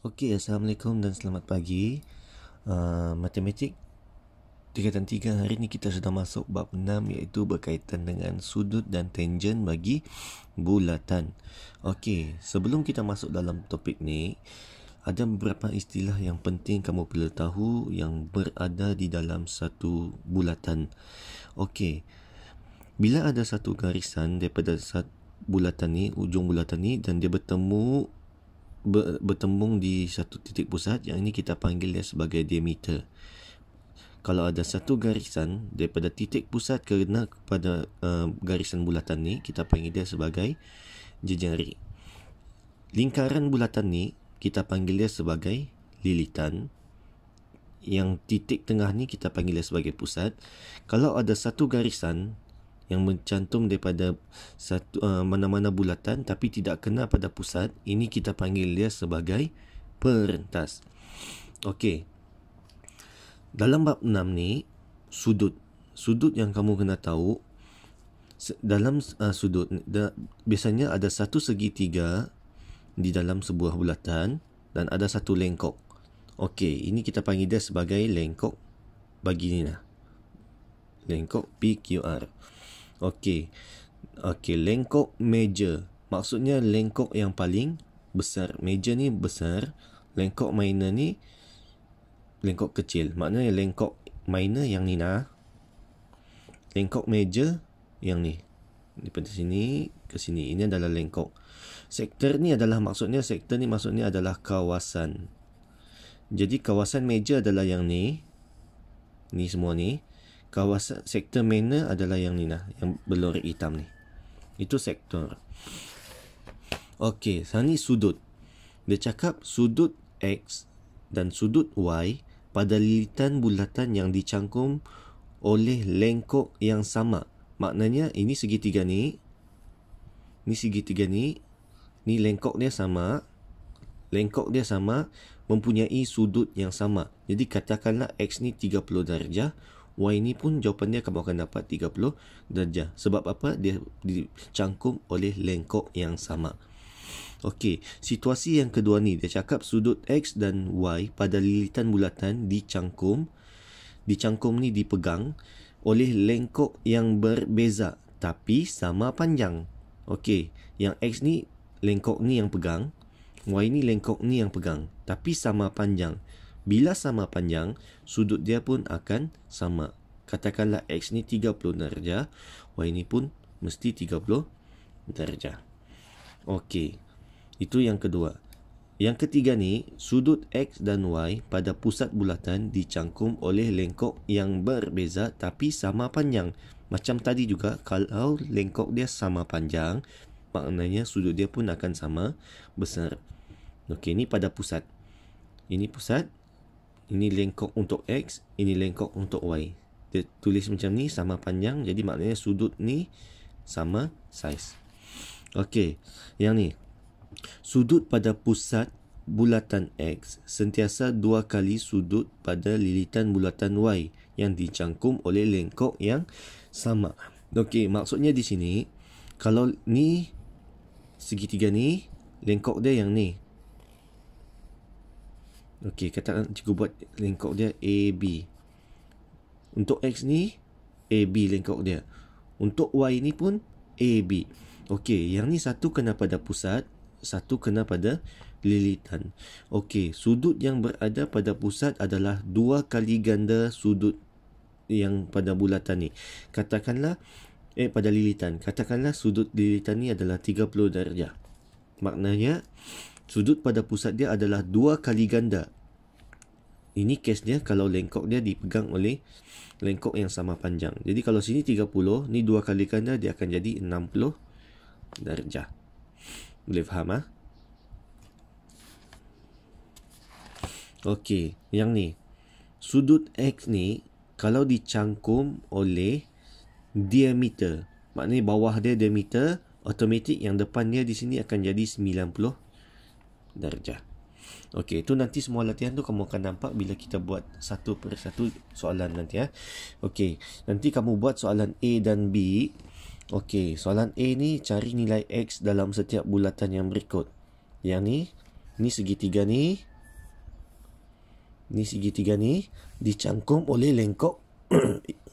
Okey, Assalamualaikum dan selamat pagi. Matematik tingkatan 3 hari ni kita sudah masuk bab 6 iaitu berkaitan dengan sudut dan tangen bagi bulatan. Okey, sebelum kita masuk dalam topik ni, ada beberapa istilah yang penting kamu perlu tahu yang berada di dalam satu bulatan. Okey, bila ada satu garisan daripada bulatan ni, ujung bulatan ni, dan dia bertembung di satu titik pusat, yang ini kita panggil dia sebagai diameter. Kalau ada satu garisan daripada titik pusat kena kepada garisan bulatan ni, kita panggil dia sebagai jejari. Lingkaran bulatan ni kita panggil dia sebagai lilitan. Yang titik tengah ni kita panggil dia sebagai pusat. Kalau ada satu garisan yang mencantum daripada satu mana-mana bulatan tapi tidak kena pada pusat, ini kita panggil dia sebagai perentas. Okey. Dalam bab 6 ni, sudut yang kamu kena tahu, dalam sudut biasanya ada satu segitiga di dalam sebuah bulatan dan ada satu lengkok. Okey, ini kita panggil dia sebagai lengkok bagi ni lah. Lengkok PQR. Okey, lengkok meja. Maksudnya lengkok yang paling besar. Meja ni besar. Lengkok minor ni lengkok kecil. Maknanya lengkok minor yang ni lah. Lengkok meja yang ni. Daripada sini ke sini. Ini adalah lengkok. Sektor ni adalah maksudnya adalah kawasan. Jadi kawasan meja adalah yang ni. Ni semua ni. Kawasan sektor minor adalah yang ni lah, yang berlorek hitam ni. Itu sektor. Okey, sekarang ni sudut. Dia cakap sudut X dan sudut Y pada lilitan bulatan yang dicangkum oleh lengkok yang sama. Maknanya ini segitiga ni. Ni segitiga ni. Ni lengkok dia sama. Lengkok dia sama, mempunyai sudut yang sama. Jadi katakanlah X ni 30 darjah. Y ni pun jawapan dia kamu akan dapat 30 darjah. Sebab apa? Dia dicangkum oleh lengkok yang sama. Okey, situasi yang kedua ni, dia cakap sudut X dan Y pada lilitan bulatan dicangkum. Dicangkum ni dipegang oleh lengkok yang berbeza tapi sama panjang. Okey, yang X ni lengkok ni yang pegang, Y ni lengkok ni yang pegang, tapi sama panjang. Bila sama panjang, sudut dia pun akan sama. Katakanlah X ni 30 darjah, Y ni pun mesti 30 darjah. Okey, itu yang kedua. Yang ketiga ni, sudut X dan Y pada pusat bulatan dicangkum oleh lengkok yang berbeza tapi sama panjang. Macam tadi juga, kalau lengkok dia sama panjang, maknanya sudut dia pun akan sama besar. Okey, ini pada pusat. Ini pusat. Ini lengkok untuk X, ini lengkok untuk Y. Dia tulis macam ni, sama panjang. Jadi maknanya sudut ni sama saiz. Okey, yang ni. Sudut pada pusat bulatan X sentiasa 2 kali sudut pada lilitan bulatan Y yang dicangkum oleh lengkok yang sama. Okey, maksudnya di sini, kalau ni segitiga ni, lengkok dia yang ni. Okey, katakan cikgu buat lengkok dia AB. Untuk X ni, AB lengkok dia. Untuk Y ni pun AB. Okey, yang ni satu kena pada pusat, satu kena pada lilitan. Okey, sudut yang berada pada pusat adalah 2 kali ganda sudut yang pada bulatan ni. Katakanlah, pada lilitan. Katakanlah sudut lilitan ni adalah 30 darjah. Maknanya, sudut pada pusat dia adalah 2 kali ganda. Ini kes dia kalau lengkok dia dipegang oleh lengkok yang sama panjang. Jadi kalau sini 30, ni 2 kali ganda, dia akan jadi 60 darjah. Boleh faham ah? Okey, yang ni. Sudut X ni kalau dicangkum oleh diameter, maknanya bawah dia diameter, automatik yang depan dia di sini akan jadi 90 darjah. Okey, itu nanti semua latihan tu kamu akan nampak bila kita buat satu per satu soalan nanti ya. Okey, nanti kamu buat soalan A dan B. Okey, soalan A ni cari nilai X dalam setiap bulatan yang berikut. Yang ni segitiga ni, Ni segitiga ni dicangkum oleh lengkok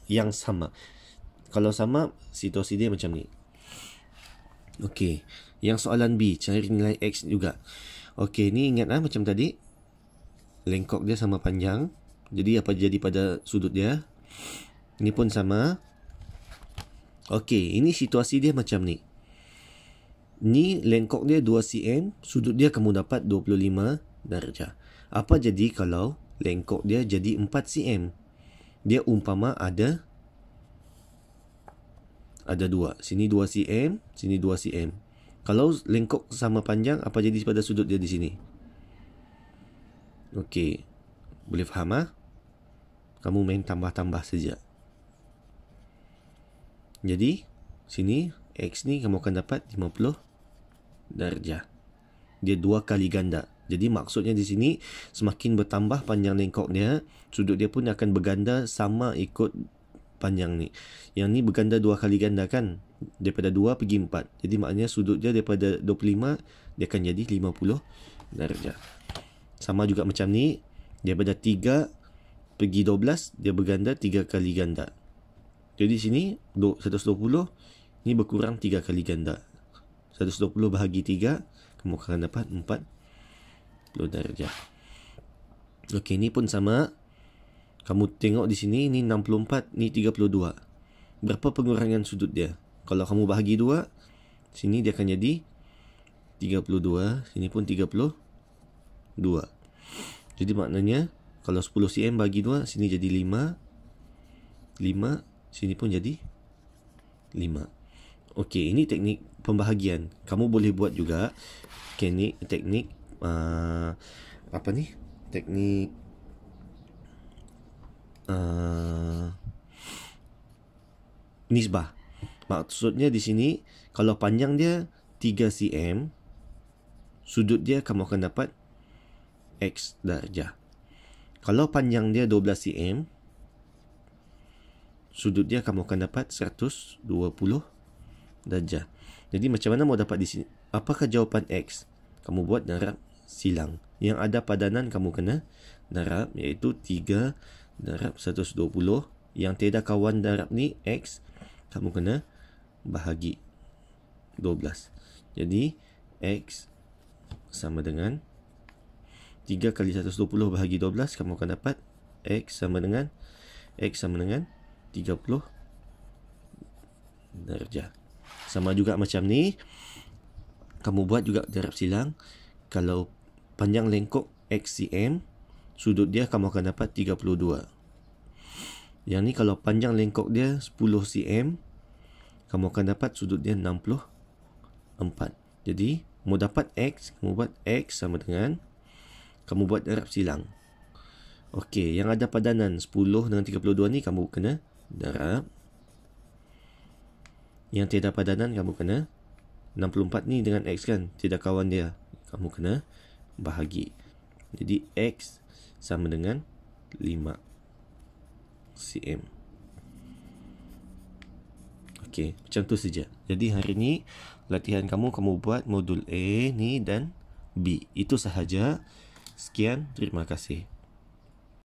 yang sama. Kalau sama, situasi dia macam ni. Okey, yang soalan B, cari nilai X juga. Okey, ni ingat macam tadi. Lengkok dia sama panjang. Jadi apa jadi pada sudut dia? Ni pun sama. Okey, ini situasi dia macam ni. Ni lengkok dia 2 cm, sudut dia kamu dapat 25 darjah. Apa jadi kalau lengkok dia jadi 4 cm? Dia umpama ada 2. Sini 2 cm, sini 2 cm. Kalau lengkok sama panjang, apa jadi pada sudut dia di sini? Okey, boleh faham? Kamu main tambah-tambah saja. Jadi, sini X ni kamu akan dapat 50 darjah. Dia 2 kali ganda. Jadi maksudnya di sini semakin bertambah panjang lengkok dia, sudut dia pun akan berganda sama ikut panjang ni. Yang ni berganda 2 kali ganda kan? Daripada 2 pergi 4. Jadi maknanya sudut dia daripada 25 dia akan jadi 50 darjah. Sama juga macam ni, daripada 3 pergi 12 dia berganda 3 kali ganda. Jadi sini 120 ni berkurang 3 kali ganda. 120 bahagi 3, kamu akan dapat 40 darjah. Okey, ni pun sama. Kamu tengok di sini, ni 64, ni 32. Berapa pengurangan sudut dia? Kalau kamu bahagi 2, sini dia akan jadi 32, sini pun 32. Jadi maknanya, kalau 10 cm bagi 2, sini jadi 5. 5, sini pun jadi 5. Okey, ini teknik pembahagian. Kamu boleh buat juga teknik teknik nisbah. Maksudnya di sini, kalau panjang dia 3 cm, sudut dia kamu akan dapat X darjah. Kalau panjang dia 12 cm, sudut dia kamu akan dapat 120 darjah. Jadi macam mana mau dapat di sini? Apakah jawapan X? Kamu buat darab silang. Yang ada padanan kamu kena darab, iaitu 3 darab 120. Yang tiada kawan darab ni X, kamu kena bahagi 12. Jadi X sama dengan 3 kali 120 bahagi 12, kamu akan dapat X sama dengan 30 darjah. Sama juga macam ni, kamu buat juga darab silang. Kalau panjang lengkok X cm, sudut dia kamu akan dapat 32. Yang ni kalau panjang lengkok dia 10 cm, kamu akan dapat sudut dia 64. Jadi, mau dapat X, kamu buat X sama dengan, kamu buat darab silang. Okey, yang ada padanan 10 dengan 32 ni kamu kena darab. Yang tiada padanan kamu kena 64 ni dengan X kan, tiada kawan dia, kamu kena bahagi. Jadi X sama dengan 5 cm. Okey, macam tu saja. Jadi hari ni latihan kamu buat modul A ni dan B. Itu sahaja. Sekian, terima kasih.